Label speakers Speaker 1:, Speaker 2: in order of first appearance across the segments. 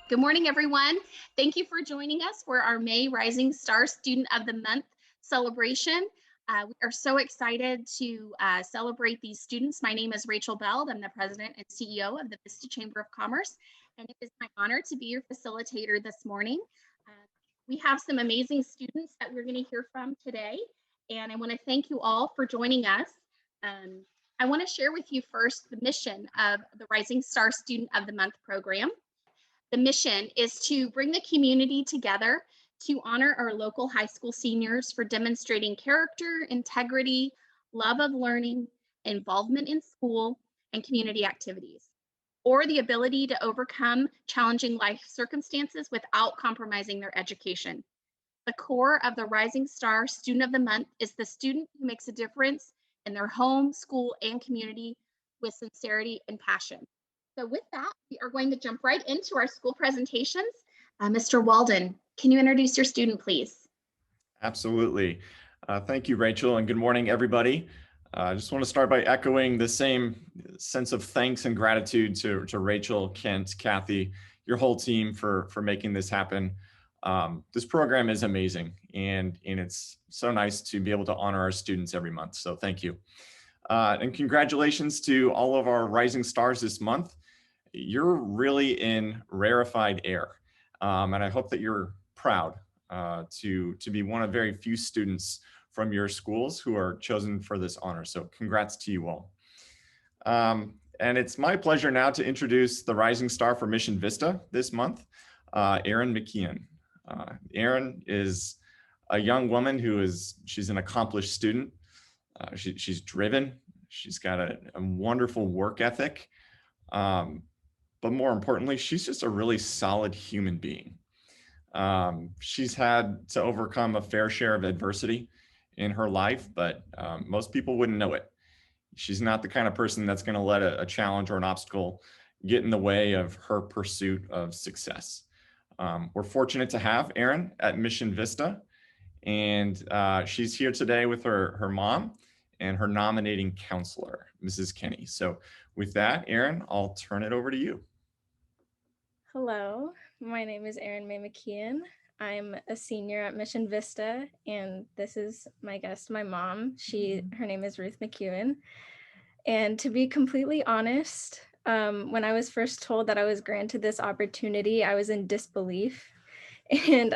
Speaker 1: Good morning, everyone. Thank you for joining us for our May Rising Star Student of the Month celebration. We are so excited to celebrate these students. My name is Rachel Beld. I'm the president and CEO of the Vista Chamber of Commerce, and it is my honor to be your facilitator this morning. We have some amazing students that we're going to hear from today, and I want to thank you all for joining us. I want to share with you first the mission of the Rising Star Student of the Month program. The mission is to bring the community together to honor our local high school seniors for demonstrating character, integrity, love of learning, involvement in school, and community activities, or the ability to overcome challenging life circumstances without compromising their education. The core of the Rising Star Student of the Month is the student who makes a difference in their home, school, and community with sincerity and passion. So with that, we are going to jump right into our school presentations. Mr. Walden, can you introduce your student, please?
Speaker 2: Absolutely. Thank you, Rachel, and good morning, everybody. I just want to start by echoing the same sense of thanks and gratitude to Rachel, Kent, Kathy, your whole team for making this happen. This program is amazing, and it's so nice to be able to honor our students every month. So thank you. And congratulations to all of our rising stars this month. You're really in rarefied air, and I hope that you're proud to be one of very few students from your schools who are chosen for this honor. So congrats to you all. And it's my pleasure now to introduce the rising star for Mission Vista this month, Erin McKeon. Erin is a young woman she's an accomplished student. She's driven. She's got a wonderful work ethic. But more importantly, she's just a really solid human being. She's had to overcome a fair share of adversity in her life, but most people wouldn't know it. She's not the kind of person that's going to let a challenge or an obstacle get in the way of her pursuit of success. We're fortunate to have Erin at Mission Vista, and she's here today with her mom and her nominating counselor, Mrs. Kinney. So with that, Erin, I'll turn it over to you.
Speaker 3: Hello, my name is ErinMae McKeon. I'm a senior at Mission Vista, and this is my guest, my mom. Her name is Ruth McKeon. And to be completely honest, when I was first told that I was granted this opportunity, I was in disbelief. And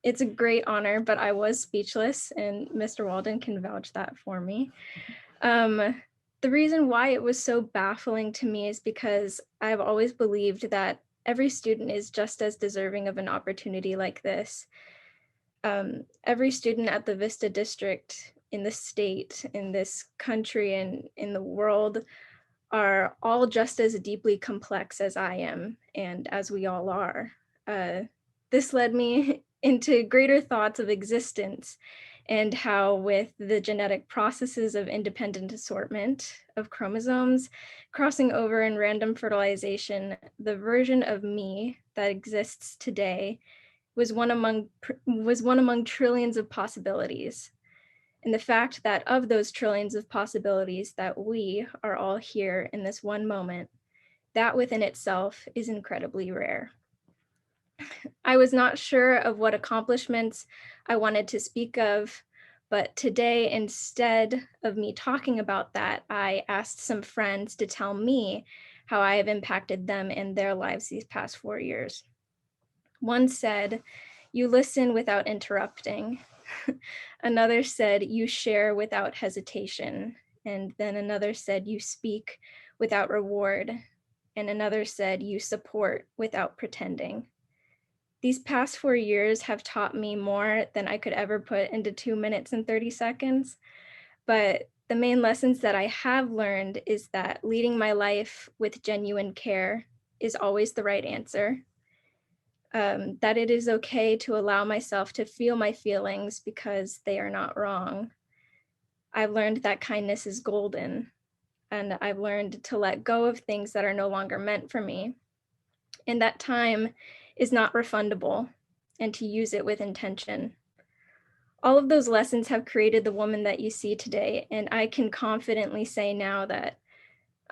Speaker 3: it's a great honor, but I was speechless, and Mr. Walden can vouch that for me. The reason why it was so baffling to me is because I've always believed that every student is just as deserving of an opportunity like this. Every student at the Vista District, in the state, in this country, and in the world are all just as deeply complex as I am, and as we all are. This led me into greater thoughts of existence and how, with the genetic processes of independent assortment of chromosomes crossing over in random fertilization, the version of me that exists today was one among trillions of possibilities. And the fact that of those trillions of possibilities that we are all here in this one moment, that within itself is incredibly rare. I was not sure of what accomplishments I wanted to speak of, but today, instead of me talking about that, I asked some friends to tell me how I have impacted them in their lives these past 4 years. One said, "You listen without interrupting." Another said, "You share without hesitation." And then another said, "You speak without reward." And another said, "You support without pretending." These past 4 years have taught me more than I could ever put into 2 minutes and 30 seconds. But the main lessons that I have learned is that leading my life with genuine care is always the right answer. That it is okay to allow myself to feel my feelings because they are not wrong. I've learned that kindness is golden, and I've learned to let go of things that are no longer meant for me. And that time is not refundable, and to use it with intention. All of those lessons have created the woman that you see today, and I can confidently say now that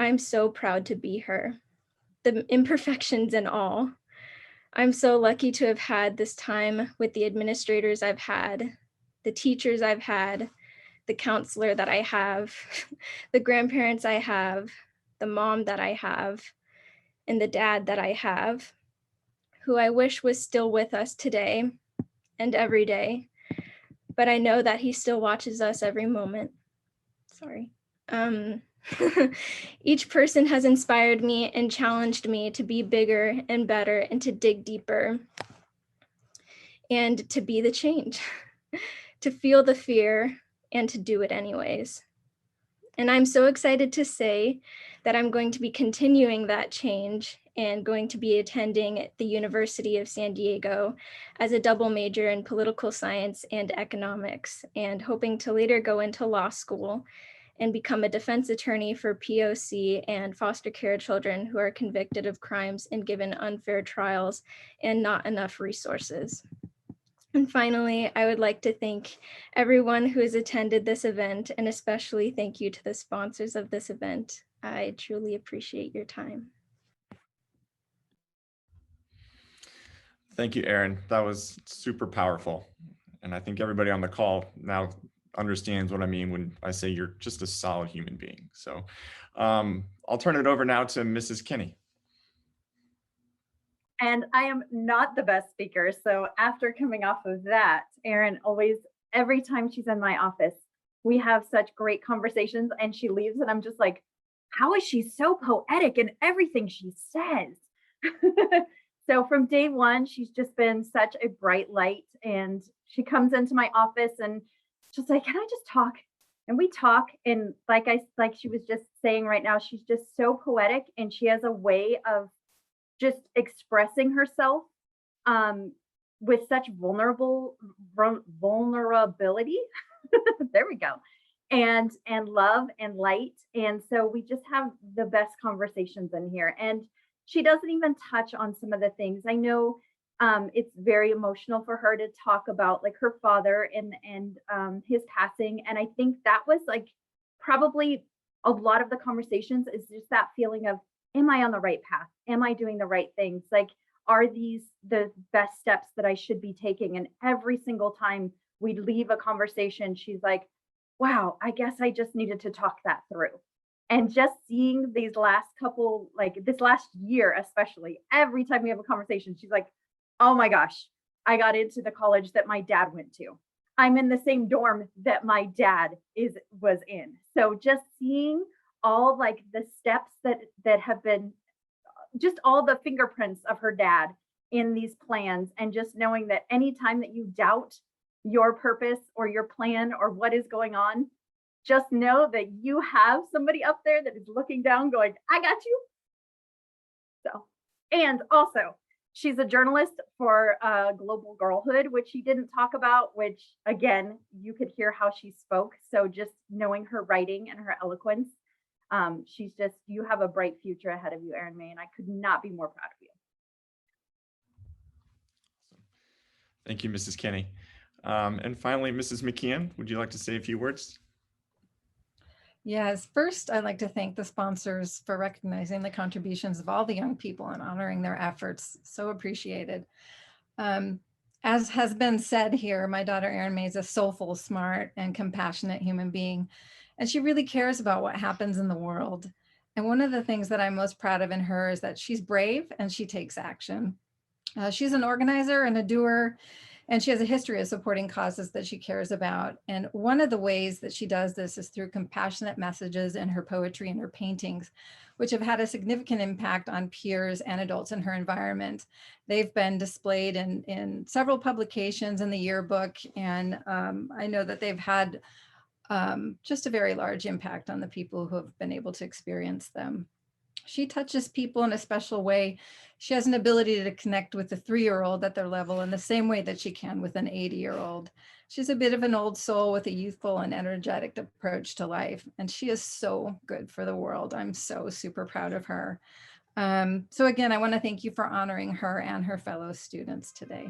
Speaker 3: I'm so proud to be her, the imperfections and all. I'm so lucky to have had this time with the administrators I've had, the teachers I've had, the counselor that I have, the grandparents I have, the mom that I have, and the dad that I have, who I wish was still with us today and every day. But I know that he still watches us every moment. Sorry. Each person has inspired me and challenged me to be bigger and better and to dig deeper and to be the change, to feel the fear and to do it anyways. And I'm so excited to say that I'm going to be continuing that change and going to be attending at the University of San Diego as a double major in political science and economics, and hoping to later go into law school and become a defense attorney for POC and foster care children who are convicted of crimes and given unfair trials and not enough resources. And finally, I would like to thank everyone who has attended this event, and especially thank you to the sponsors of this event. I truly appreciate your time.
Speaker 2: Thank you, Erin. That was super powerful. And I think everybody on the call now understands what I mean when I say you're just a solid human being. So I'll turn it over now to Mrs. Kinney.
Speaker 4: And I am not the best speaker. So after coming off of that, Erin always, every time she's in my office, we have such great conversations, and she leaves and I'm just like, how is she so poetic in everything she says? So from day one, she's just been such a bright light, and she comes into my office and she's like, can I just talk? And we talk, and like she was just saying right now, she's just so poetic, and she has a way of just expressing herself with such vulnerability. There we go. And love and light. And so we just have the best conversations in here. And she doesn't even touch on some of the things. I know it's very emotional for her to talk about, like, her father and his passing. And I think that was like probably a lot of the conversations is just that feeling of, am I on the right path? Am I doing the right things? Like, are these the best steps that I should be taking? And every single time we leave a conversation, she's like, wow, I guess I just needed to talk that through. And just seeing these last couple, like this last year, especially, every time we have a conversation, she's like, oh my gosh, I got into the college that my dad went to. I'm in the same dorm that my dad was in. So just seeing all like the steps that have been, just all the fingerprints of her dad in these plans, and just knowing that anytime that you doubt your purpose or your plan or what is going on, just know that you have somebody up there that is looking down going, I got you. So, and also she's a journalist for Global Girlhood, which she didn't talk about, which again, you could hear how she spoke. So just knowing her writing and her eloquence, she's just, you have a bright future ahead of you, ErinMae, and I could not be more proud of you.
Speaker 2: Thank you, Mrs. Kinney. And finally, Mrs. McKeon, would you like to say a few words?
Speaker 5: Yes, first, I'd like to thank the sponsors for recognizing the contributions of all the young people and honoring their efforts. So appreciated. As has been said here, my daughter ErinMae is a soulful, smart, and compassionate human being, and she really cares about what happens in the world. And one of the things that I'm most proud of in her is that she's brave and she takes action. She's an organizer and a doer, and she has a history of supporting causes that she cares about. And one of the ways that she does this is through compassionate messages in her poetry and her paintings, which have had a significant impact on peers and adults in her environment. They've been displayed in several publications in the yearbook, and I know that they've had just a very large impact on the people who have been able to experience them. She touches people in a special way. She has an ability to connect with a 3-year-old at their level in the same way that she can with an 80-year-old. She's a bit of an old soul with a youthful and energetic approach to life, and she is so good for the world. I'm so super proud of her. So again, I want to thank you for honoring her and her fellow students today.